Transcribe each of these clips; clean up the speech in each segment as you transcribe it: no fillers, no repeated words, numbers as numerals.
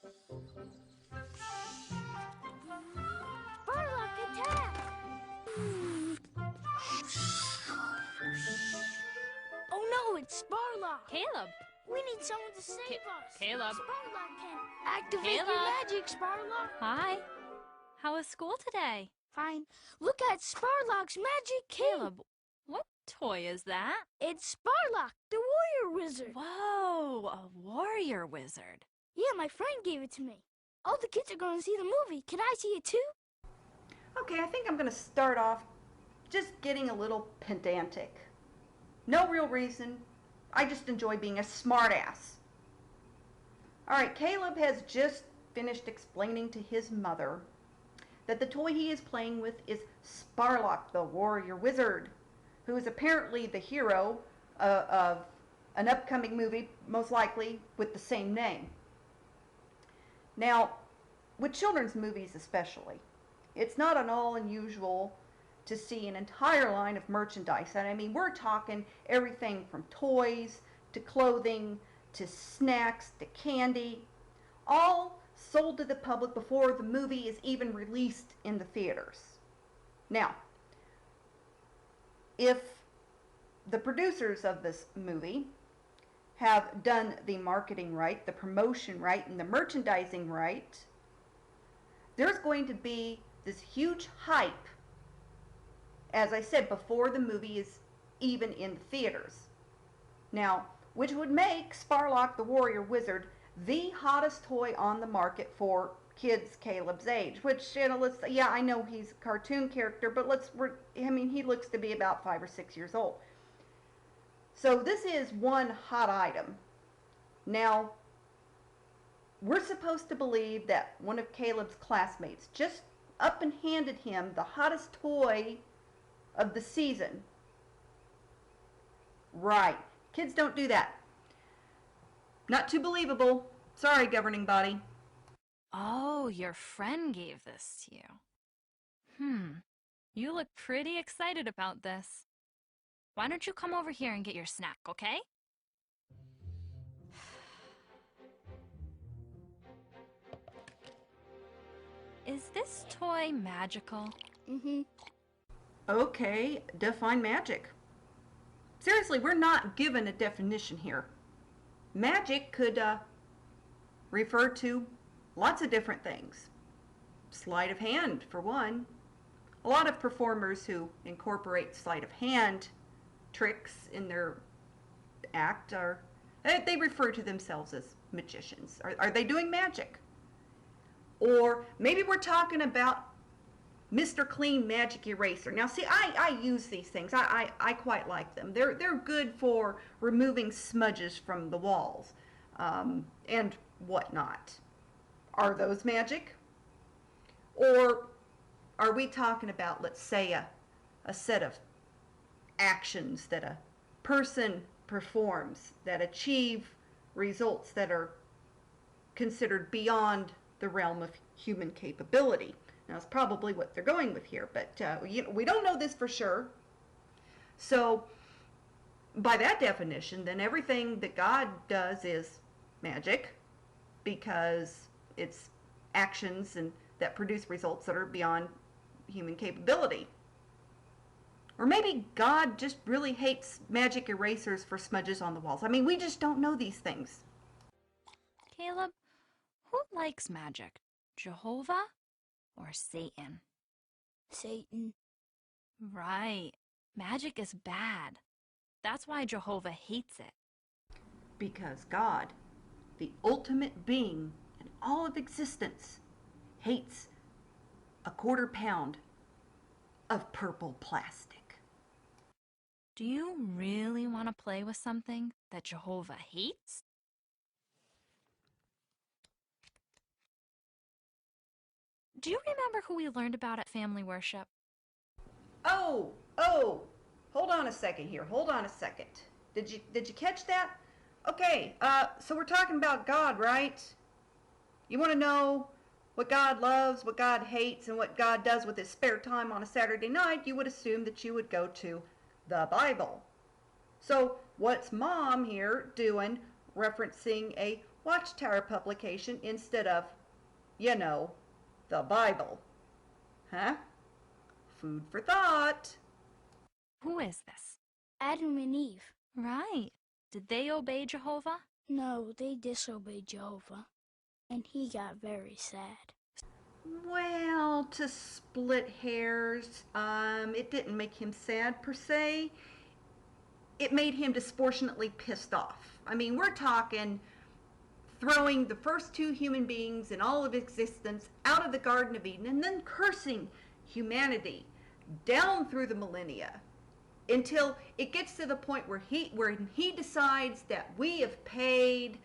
Sparlok, attack! Oh no, it's Sparlok! Caleb! We need someone to save us! Caleb! Sparlok can activate your Caleb! magic, Sparlok! Hi. How was school today? Fine. Look at Sparlok's magic key! Caleb, what toy is that? It's Sparlok, the warrior wizard! Whoa, a warrior wizard. Yeah, my friend gave it to me. All the kids are going to see the movie. Can I see it too? Okay, I think I'm going to start off just getting a little pedantic. No real reason. I just enjoy being a smartass. All right, Caleb has just finished explaining to his mother that the toy he is playing with is Sparlok, the warrior wizard, who is apparently the hero of an upcoming movie, most likely with the same name. Now, with children's movies especially, it's not at all unusual to see an entire line of merchandise. And I mean, we're talking everything from toys to clothing to snacks to candy, all sold to the public before the movie is even released in the theaters. Now, if the producers of this movie have done the marketing right, the promotion right, and the merchandising right, there's going to be this huge hype, as I said, before the movie is even in the theaters. Now, which would make Sparlok the Warrior Wizard the hottest toy on the market for kids Caleb's age, which, you know, yeah, I know he's a cartoon character, but he looks to be about 5 or 6 years old. So this is one hot item. Now, we're supposed to believe that one of Caleb's classmates just up and handed him the hottest toy of the season. Right. Kids don't do that. Not too believable. Sorry, governing body. Oh, your friend gave this to you. You look pretty excited about this. Why don't you come over here and get your snack, okay? Is this toy magical? Mm-hmm. Okay, define magic. Seriously, we're not given a definition here. Magic could refer to lots of different things. Sleight of hand, for one. A lot of performers who incorporate sleight of hand tricks in their act they refer to themselves as magicians. Are they doing magic? Or maybe we're talking about Mr. Clean Magic Eraser. Now, see, I use these things. I quite like them. They're good for removing smudges from the walls and whatnot. Are those magic? Or are we talking about, let's say, a set of actions that a person performs that achieve results that are considered beyond the realm of human capability? Now, that's probably what they're going with here, but we don't know this for sure. So, by that definition, then everything that God does is magic, because it's actions and that produce results that are beyond human capability. Or maybe God just really hates magic erasers for smudges on the walls. I mean, we just don't know these things. Caleb, who likes magic? Jehova or Satan? Satan. Right. Magic is bad. That's why Jehova hates it. Because God, the ultimate being in all of existence, hates a quarter pound of purple plastic. Do you really want to play with something that Jehova hates? Do you remember who we learned about at family worship? Oh, hold on a second here. Hold on a second. Did you catch that? Okay, so we're talking about God, right? You want to know what God loves, what God hates, and what God does with his spare time on a Saturday night, you would assume that you would go to the Bible. So what's Mom here doing referencing a Wathctower publication instead of, you know, the Bible. Huh? Food for thought. Who is this? Adam and Eve. Right. Did they obey Jehovah? No, they disobeyed Jehovah, and he got very sad. Well, to split hairs, it didn't make him sad per se. It made him disproportionately pissed off. I mean, we're talking throwing the first two human beings in all of existence out of the Garden of Eden and then cursing humanity down through the millennia until it gets to the point where he decides that we have paid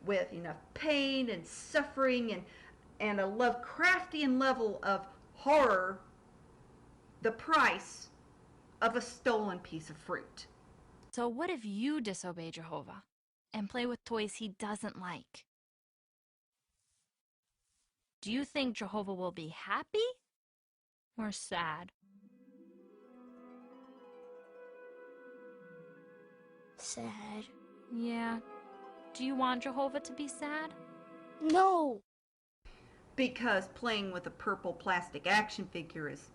with enough pain and suffering and a Lovecraftian level of horror the price of a stolen piece of fruit. So what if you disobey Jehovah and play with toys he doesn't like? Do you think Jehovah will be happy or sad? Sad. Yeah. Do you want Jehovah to be sad? No! Because playing with a purple plastic action figure is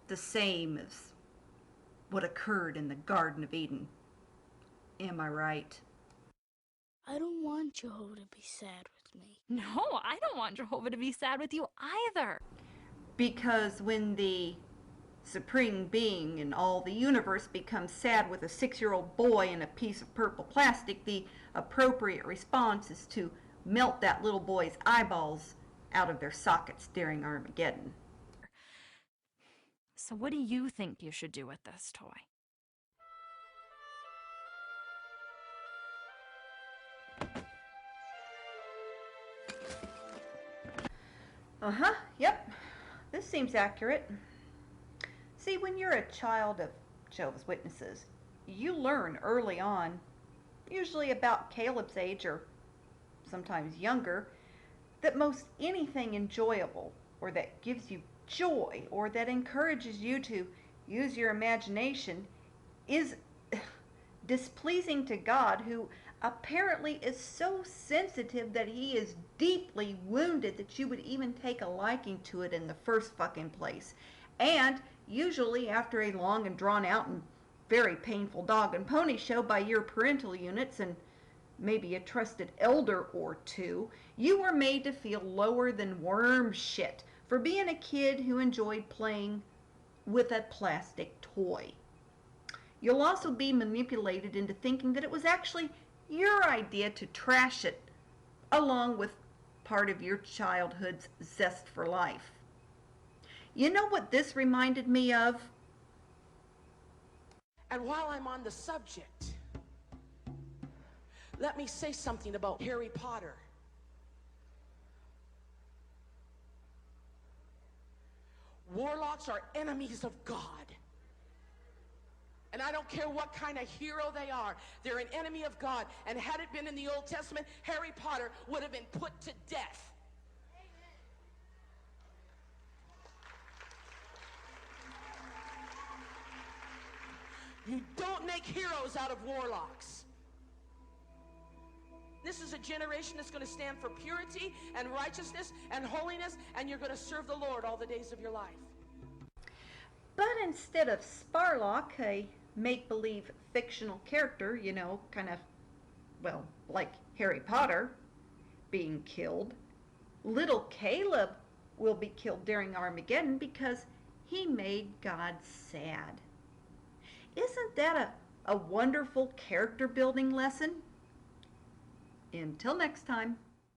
the same as what occurred in the Garden of Eden. Am I right? I don't want Jehovah to be sad with me. No, I don't want Jehovah to be sad with you either. Because when the supreme being in all the universe becomes sad with a 6-year-old boy and a piece of purple plastic, the appropriate response is to melt that little boy's eyeballs out of their sockets during Armageddon. So what do you think you should do with this toy? Yep. This seems accurate. See, when you're a child of Jehovah's Witnesses, you learn early on, usually about Caleb's age or sometimes younger, that most anything enjoyable or that gives you joy or that encourages you to use your imagination is displeasing to God, who apparently is so sensitive that he is deeply wounded that you would even take a liking to it in the first fucking place. And usually after a long and drawn out and very painful dog and pony show by your parental units and maybe a trusted elder or two, you were made to feel lower than worm shit for being a kid who enjoyed playing with a plastic toy. You'll also be manipulated into thinking that it was actually your idea to trash it, along with part of your childhood's zest for life. You know what this reminded me of? And while I'm on the subject, let me say something about Harry Potter. Warlocks are enemies of God. And I don't care what kind of hero they are. They're an enemy of God. And had it been in the Old Testament, Harry Potter would have been put to death. You don't make heroes out of warlocks. This is a generation that's going to stand for purity and righteousness and holiness, and you're going to serve the Lord all the days of your life. But instead of Sparlok, a make-believe fictional character, you know, kind of, well, like Harry Potter, being killed, little Caleb will be killed during Armageddon because he made God sad. Isn't that a wonderful character building lesson? Until next time.